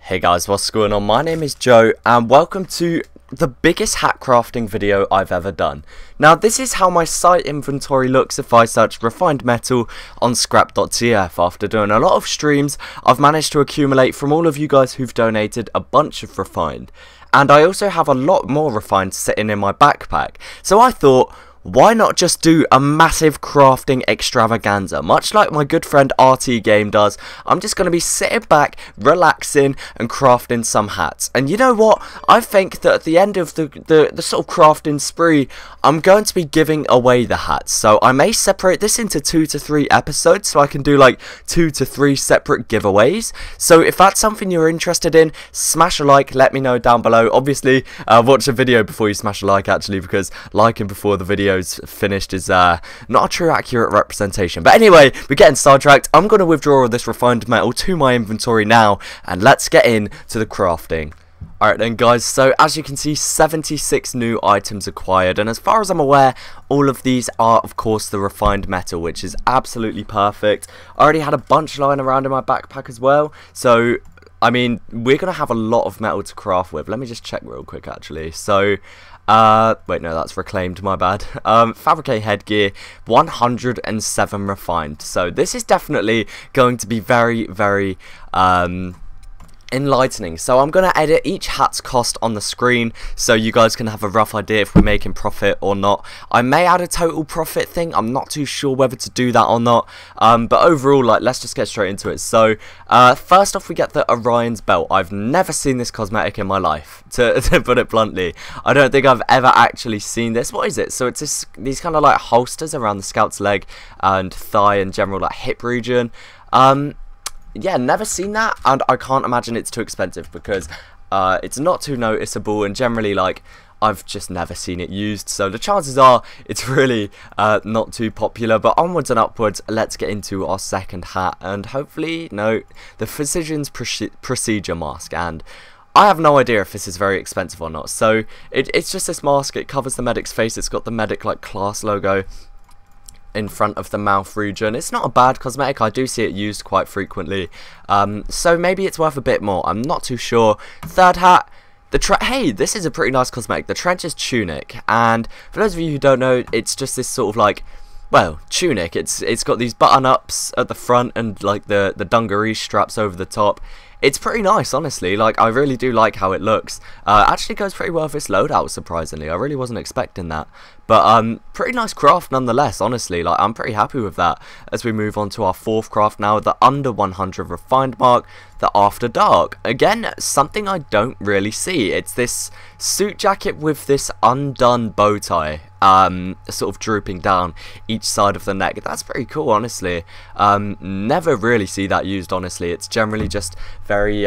Hey guys, what's going on? My name is Joe and welcome to the biggest hat crafting video I've ever done. Now this is how my site inventory looks if I search refined metal on scrap.tf. After doing a lot of streams, I've managed to accumulate from all of you guys who've donated a bunch of refined. And I also have a lot more refined sitting in my backpack. So I thought, why not just do a massive crafting extravaganza? Much like my good friend RT Game does, I'm just going to be sitting back, relaxing and crafting some hats. And you know what? I think that at the end of the sort of crafting spree, I'm going to be giving away the hats. So I may separate this into 2 to 3 episodes so I can do like 2 to 3 separate giveaways. So if that's something you're interested in, smash a like, let me know down below. Obviously, watch a video before you smash a like actually, because liking before the video's finished is not a true accurate representation. But anyway, we're getting sidetracked. I'm going to withdraw all this refined metal to my inventory now and let's get into the crafting. Alright then guys, so as you can see, 76 new items acquired, and as far as I'm aware, all of these are of course the refined metal, which is absolutely perfect. I already had a bunch lying around in my backpack as well, so I mean, we're going to have a lot of metal to craft with. Let me just check real quick actually. So wait, no, that's reclaimed, my bad. Fabricate headgear, 107 refined. So this is definitely going to be very, very enlightening. So I'm going to edit each hat's cost on the screen so you guys can have a rough idea if we're making profit or not. I may add a total profit thing. I'm not too sure whether to do that or not. But overall, like, let's just get straight into it. So first off, we get the Orions Belt. I've never seen this cosmetic in my life, to put it bluntly. I don't think I've ever actually seen this. What is it? So it's these kind of like holsters around the scout's leg and thigh and general like hip region. Yeah, never seen that, and I can't imagine it's too expensive because it's not too noticeable, and generally, like, I've just never seen it used, so the chances are it's really not too popular. But onwards and upwards, let's get into our second hat, and hopefully, no, the Physician's Procedure Mask, and I have no idea if this is very expensive or not. So it's just this mask. It covers the medic's face. It's got the medic like class logo in front of the mouth region. It's not a bad cosmetic. I do see it used quite frequently, so maybe it's worth a bit more. I'm not too sure. Third hat, hey, this is a pretty nice cosmetic, the Trench's Tunic. And for those of you who don't know, it's just this sort of like, well, tunic. It's got these button ups at the front and like the dungaree straps over the top. It's pretty nice, honestly. Like, I really do like how it looks. Actually goes pretty well with this loadout, surprisingly. I really wasn't expecting that. But pretty nice craft nonetheless, honestly. Like, I'm pretty happy with that. As we move on to our fourth craft now, the under 100 refined mark, the After Dark. Again, something I don't really see. It's this suit jacket with this undone bow tie, sort of drooping down each side of the neck. That's pretty cool, honestly. Never really see that used, honestly. It's generally just very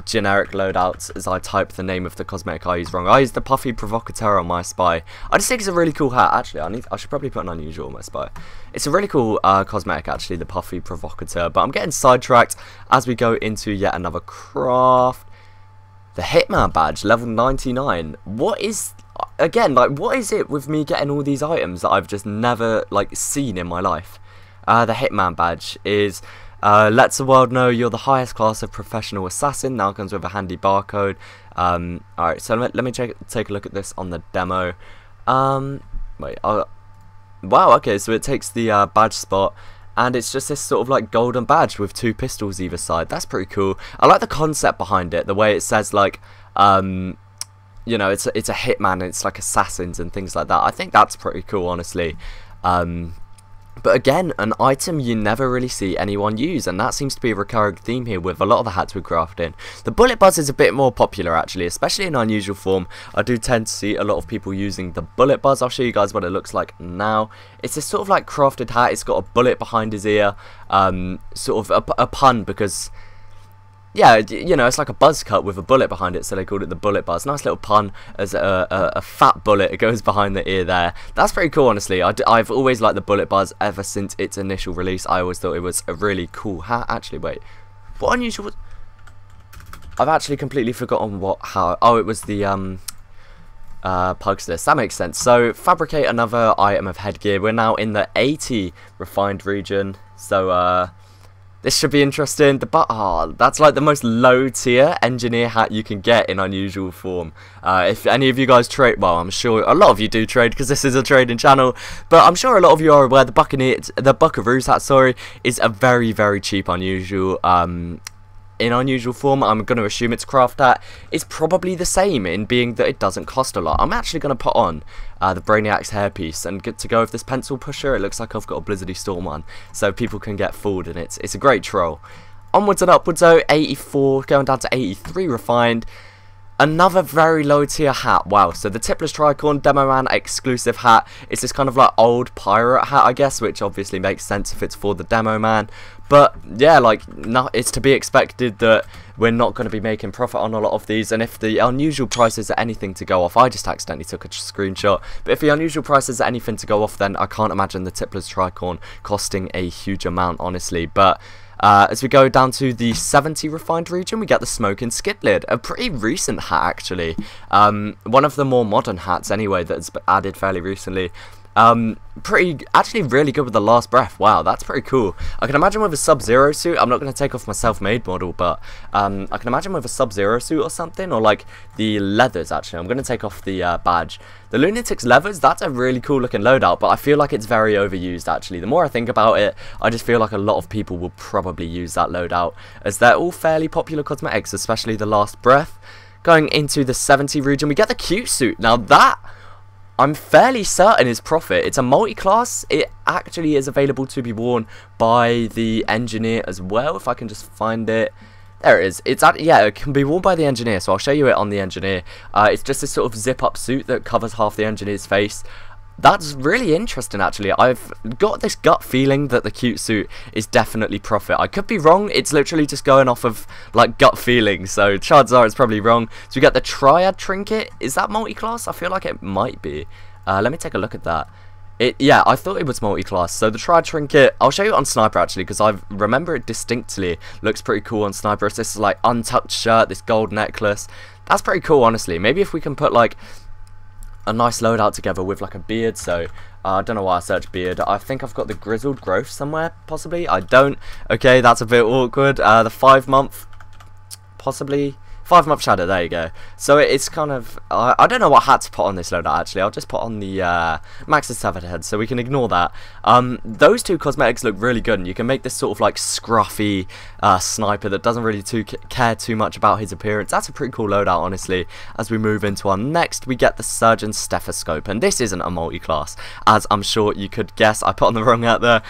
generic loadouts. As I type the name of the cosmetic I use wrong. I use the Puffy Provocateur on my spy. I just think it's a really cool hat. Actually, I should probably put an unusual on my spy. It's a really cool cosmetic, actually, the Puffy Provocateur. But I'm getting sidetracked as we go into yet another craft. The Hitman Badge, level 99. What is, again, like, what is it with me getting all these items that I've just never, like, seen in my life? The Hitman Badge is, lets the world know you're the highest class of professional assassin. Now comes with a handy barcode. Alright, so let me take a look at this on the demo. Wait, wow, okay, so it takes the badge spot, and it's just this sort of like golden badge with 2 pistols either side. That's pretty cool. I like the concept behind it, the way it says like, you know, it's a hitman, it's like assassins and things like that. I think that's pretty cool, honestly. But again, an item you never really see anyone use, and that seems to be a recurring theme here with a lot of the hats we're crafting. The bullet buzz is a bit more popular actually, especially in unusual form. I do tend to see a lot of people using the bullet buzz. I'll show you guys what it looks like now. It's this sort of like crafted hat. It's got a bullet behind his ear, sort of a pun because, yeah, you know, it's like a buzz cut with a bullet behind it, so they called it the bullet buzz. Nice little pun as a fat bullet. It goes behind the ear there. That's pretty cool, honestly. I've always liked the bullet buzz ever since its initial release. I always thought it was a really cool hat. Actually, wait, what unusual? I've actually completely forgotten how. Oh, it was the pugs list. That makes sense. So fabricate another item of headgear. We're now in the 80 refined region. So This should be interesting. That's like the most low tier engineer hat you can get in unusual form. If any of you guys trade, well, I'm sure a lot of you do trade because this is a trading channel, but I'm sure a lot of you are aware the Buckaroo's hat, sorry, is a very, very cheap unusual. In unusual form, I'm going to assume it's craft hat. It's probably the same in being that it doesn't cost a lot. I'm actually going to put on the Brainiac's hairpiece and get to go with this pencil pusher. It looks like I've got a Blizzardy Storm on, so people can get fooled, and it's a great troll. Onwards and upwards though, 84 going down to 83 refined. Another very low tier hat. Wow, so the Tipless Tricorn Demo Man exclusive hat. It's this kind of like old pirate hat, I guess, which obviously makes sense if it's for the Demo Man. But yeah, like, it's to be expected that we're not going to be making profit on a lot of these, and if the unusual prices are anything to go off, I just accidentally took a screenshot, but if the unusual prices are anything to go off, then I can't imagine the Tipless Tricorn costing a huge amount, honestly. But as we go down to the 70 refined region, we get the Smoking Skid Lid, a pretty recent hat actually, one of the more modern hats anyway that's been added fairly recently. Actually really good with the Last Breath. Wow, that's pretty cool. I can imagine with a Sub-Zero suit, I'm not going to take off my self-made model, but I can imagine with a Sub-Zero suit or something, or like the leathers actually. I'm going to take off the badge. The Lunatic's leathers, that's a really cool looking loadout, but I feel like it's very overused actually. The more I think about it, I just feel like a lot of people will probably use that loadout, as they're all fairly popular cosmetics, especially the Last Breath. Going into the 70 region, we get the Cute Suit. Now that, I'm fairly certain is profit. It's a multi-class. It actually is available to be worn by the engineer as well, if I can just find it. There it is. Yeah, it can be worn by the engineer, so I'll show you it on the engineer. It's just this sort of zip-up suit that covers half the engineer's face. That's really interesting actually. I've got this gut feeling that the Cute Suit is definitely profit. I could be wrong. It's literally just going off of like gut feeling, so chances are it's probably wrong. So we get the Triad Trinket. Is that multi-class? I feel like it might be. Let me take a look at that. Yeah, I thought it was multi-class. So the Triad Trinket, I'll show you it on Sniper actually, because I remember it distinctly. Looks pretty cool on Sniper. It's this like untouched shirt, this gold necklace. That's pretty cool, honestly. Maybe if we can put like a nice loadout together with like a beard. So I don't know why I searched beard. I think I've got the grizzled growth somewhere, possibly. I don't. Okay, that's a bit awkward. The 5 month, possibly. 5 month shadow, there you go. So it's kind of, I don't know what hat to put on this loadout actually. I'll just put on the Max's Severed Head, so we can ignore that. Those two cosmetics look really good, and you can make this sort of like scruffy sniper that doesn't really care too much about his appearance. That's a pretty cool loadout, honestly. As we move into our next, we get the Surgeon's Stethoscope, and this isn't a multi-class, as I'm sure you could guess. I put on the wrong hat there.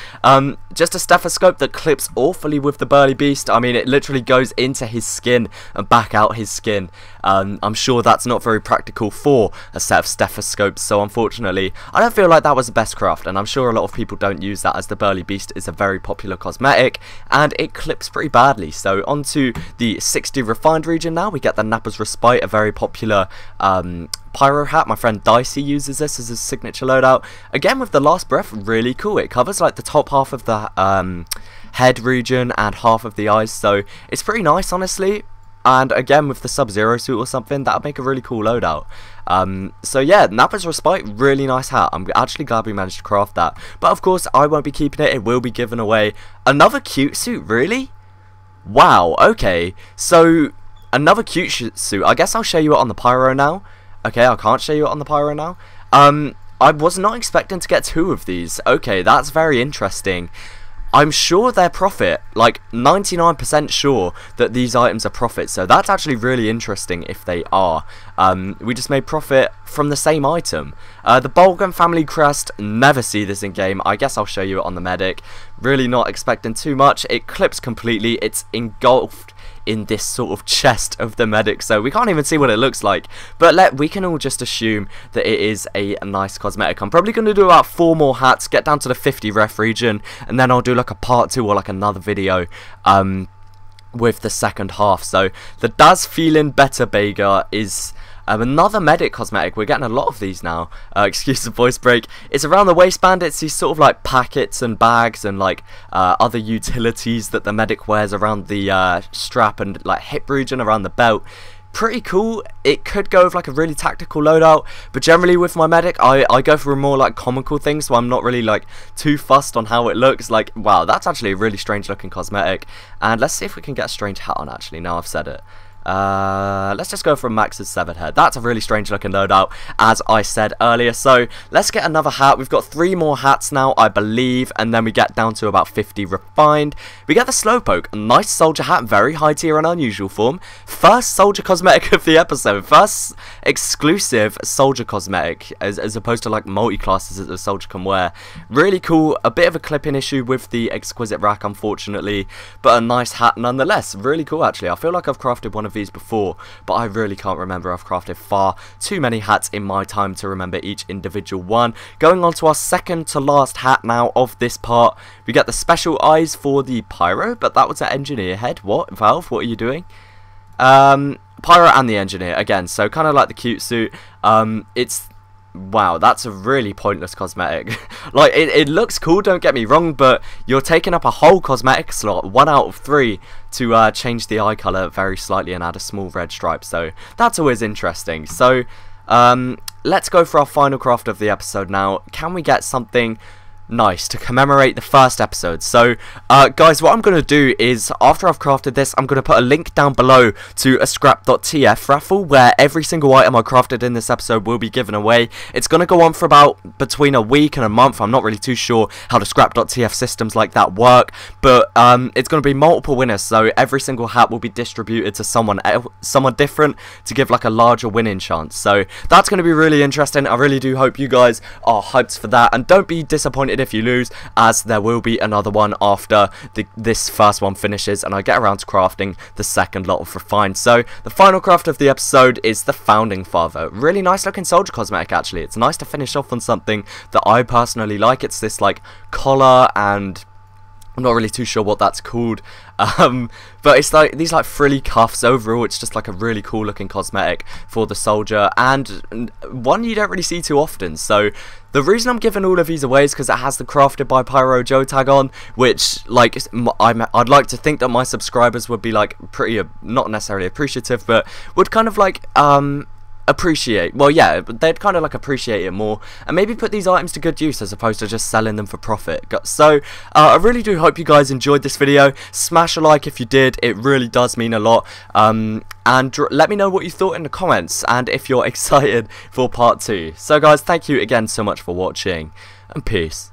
Just a stethoscope that clips awfully with the burly beast. I mean, it literally goes into his skin and back out his skin. I'm sure that's not very practical for a set of stethoscopes, so unfortunately I don't feel like that was the best craft, and I'm sure a lot of people don't use that, as the burly beast is a very popular cosmetic and it clips pretty badly. So onto the 60 refined region now, we get the Nappa's Respite, a very popular pyro hat. My friend Dicey uses this as his signature loadout. Again with the Last Breath, really cool. It covers like the top half of the head region and half of the eyes, so it's pretty nice, honestly. And again with the Sub-Zero suit or something, that would make a really cool loadout. So yeah, Nappa's Respite, really nice hat. I'm actually glad we managed to craft that. But of course I won't be keeping it, it will be given away. Another Cute Suit, really? Wow, okay. So another Cute Suit. I guess I'll show you it on the pyro now. Okay, I can't show you it on the pyro now. I was not expecting to get 2 of these. Okay, that's very interesting. I'm sure they're profit, like 99% sure that these items are profit, so that's actually really interesting if they are. We just made profit from the same item. The Boltgun family crest, never see this in game. I guess I'll show you it on the medic. Really not expecting too much. It clips completely, it's engulfed in this sort of chest of the medic, so we can't even see what it looks like, but we can all just assume that it is a nice cosmetic. I'm probably going to do about 4 more hats, get down to the 50 ref region, and then I'll do like a part 2 or like another video with the second half. So the Does Feeling Better Bega is another medic cosmetic. We're getting a lot of these now. Excuse the voice break. It's around the waistband. It's these sort of like packets and bags and like other utilities that the medic wears around the strap and like hip region around the belt. pretty cool. It could go with like a really tactical loadout, but generally with my medic, I go for a more like comical thing, so I'm not really like too fussed on how it looks. Like, wow, that's actually a really strange looking cosmetic. And let's see if we can get a strange hat on, actually, now I've said it. Let's just go for Max's severed head. That's a really strange looking loadout, as I said earlier. So let's get another hat. We've got 3 more hats now, I believe, and then we get down to about 50 refined. We get the Slowpoke, a nice soldier hat, very high tier and unusual form. First soldier cosmetic of the episode, first exclusive soldier cosmetic, as opposed to like multi-classes that the soldier can wear. Really cool. A bit of a clipping issue with the exquisite rack, unfortunately, but a nice hat nonetheless. Really cool, actually. I feel like I've crafted one of these before, but I really can't remember. I've crafted far too many hats in my time to remember each individual one. Going on to our second to last hat now of this part, we get the special eyes for the Pyro, but that was an engineer head. What, Valve, what are you doing? Pyro and the engineer again, so kind of like the cute suit. It's wow, that's a really pointless cosmetic. Like, it looks cool, don't get me wrong, but you're taking up a whole cosmetic slot, 1 out of 3, to change the eye colour very slightly and add a small red stripe, so that's always interesting. So, let's go for our final craft of the episode now. Can we get something nice to commemorate the first episode? So guys, what I'm going to do is, after I've crafted this, I'm going to put a link down below to a scrap.tf raffle where every single item I crafted in this episode will be given away. It's going to go on for about between a week and a month. I'm not really too sure how the scrap.tf systems like that work, but it's going to be multiple winners, so every single hat will be distributed to someone different to give like a larger winning chance. So that's going to be really interesting. I really do hope you guys are hyped for that, and don't be disappointed if you lose, as there will be another one after this first one finishes and I get around to crafting the second lot of refined. So the final craft of the episode is the Founding Father. Really nice looking soldier cosmetic, actually. It's nice to finish off on something that I personally like. It's this like collar, and I'm not really too sure what that's called, but it's like these like frilly cuffs. Overall, it's just like a really cool looking cosmetic for the soldier, and one you don't really see too often. So the reason I'm giving all of these away is because it has the Crafted by Pyro Joe tag on, which, like, I'd like to think that my subscribers would be like pretty, not necessarily appreciative, but would kind of like appreciate, well, yeah, they'd kind of like appreciate it more and maybe put these items to good use as opposed to just selling them for profit. So I really do hope you guys enjoyed this video. Smash a like if you did, it really does mean a lot, and let me know what you thought in the comments and if you're excited for part 2. So guys, thank you again so much for watching, and peace.